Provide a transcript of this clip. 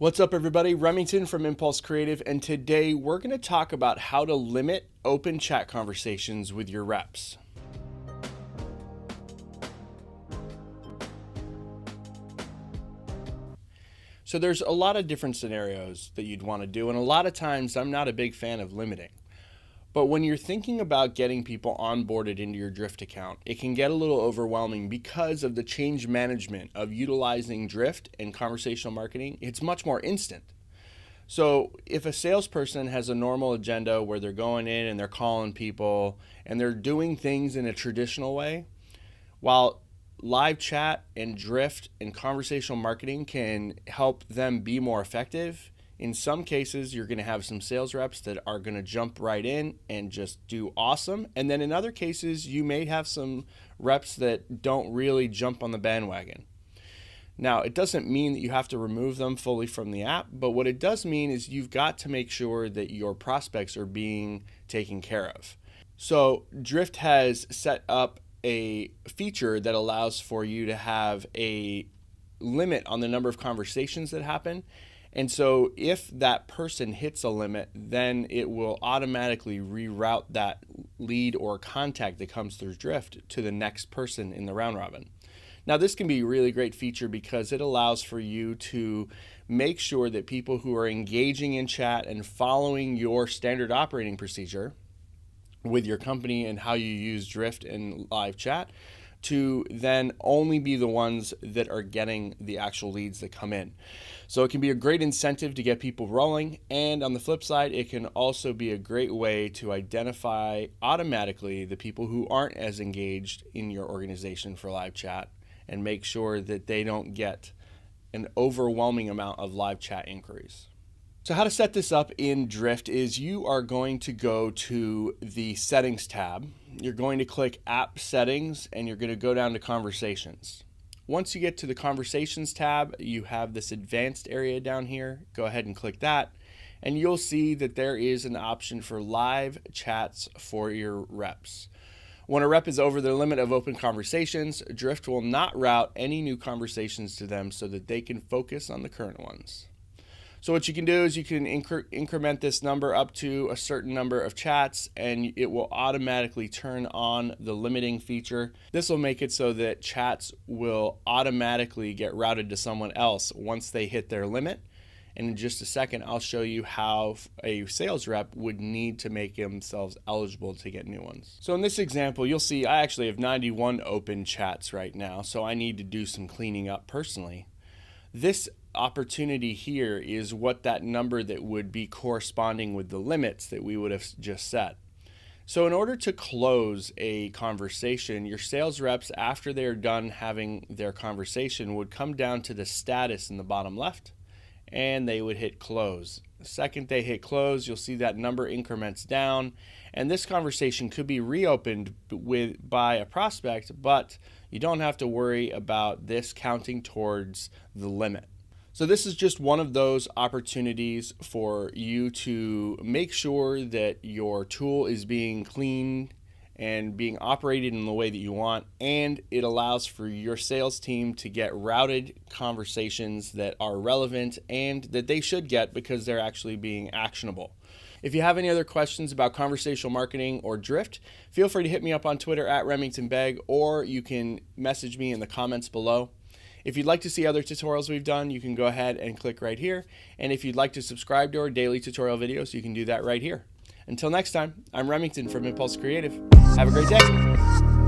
What's up, everybody? Remington from Impulse Creative, and today we're going to talk about how to limit open chat conversations with your reps. So there's a lot of different scenarios that you'd want to do, and a lot of times I'm not a big fan of limiting. But when you're thinking about getting people onboarded into your Drift account, it can get a little overwhelming because of the change management of utilizing Drift and conversational marketing. It's much more instant. So if a salesperson has a normal agenda where they're going in and they're calling people and they're doing things in a traditional way, while live chat and Drift and conversational marketing can help them be more effective, in some cases, you're going to have some sales reps that are going to jump right in and just do awesome. And then in other cases, you may have some reps that don't really jump on the bandwagon. Now, it doesn't mean that you have to remove them fully from the app, but what it does mean is you've got to make sure that your prospects are being taken care of. So Drift has set up a feature that allows for you to have a limit on the number of conversations that happen. And so if that person hits a limit, then it will automatically reroute that lead or contact that comes through Drift to the next person in the round robin. Now, this can be a really great feature because it allows for you to make sure that people who are engaging in chat and following your standard operating procedure with your company and how you use Drift and live chat to then only be the ones that are getting the actual leads that come in. So it can be a great incentive to get people rolling, and on the flip side, it can also be a great way to identify automatically the people who aren't as engaged in your organization for live chat and make sure that they don't get an overwhelming amount of live chat inquiries. So how to set this up in Drift is you are going to go to the Settings tab. You're going to click App Settings, and you're going to go down to Conversations. Once you get to the Conversations tab, you have this advanced area down here. Go ahead and click that, and you'll see that there is an option for live chats for your reps. When a rep is over their limit of open conversations, Drift will not route any new conversations to them so that they can focus on the current ones. So what you can do is you can increment this number up to a certain number of chats, and it will automatically turn on the limiting feature. This will make it so that chats will automatically get routed to someone else once they hit their limit. And in just a second, I'll show you how a sales rep would need to make themselves eligible to get new ones. So in this example, you'll see I actually have 91 open chats right now, so I need to do some cleaning up personally. This opportunity here is what that number that would be corresponding with the limits that we would have just set. So in order to close a conversation, your sales reps, after they're done having their conversation, would come down to the status in the bottom left, and they would hit close. The second they hit close, you'll see that number increments down, and this conversation could be reopened by a prospect, but you don't have to worry about this counting towards the limit. So this is just one of those opportunities for you to make sure that your tool is being cleaned and being operated in the way that you want, and it allows for your sales team to get routed conversations that are relevant and that they should get because they're actually being actionable. If you have any other questions about conversational marketing or Drift, feel free to hit me up on Twitter at RemingtonBeg, or you can message me in the comments below. If you'd like to see other tutorials we've done, you can go ahead and click right here. And if you'd like to subscribe to our daily tutorial videos, you can do that right here. Until next time, I'm Remington from Impulse Creative. Have a great day.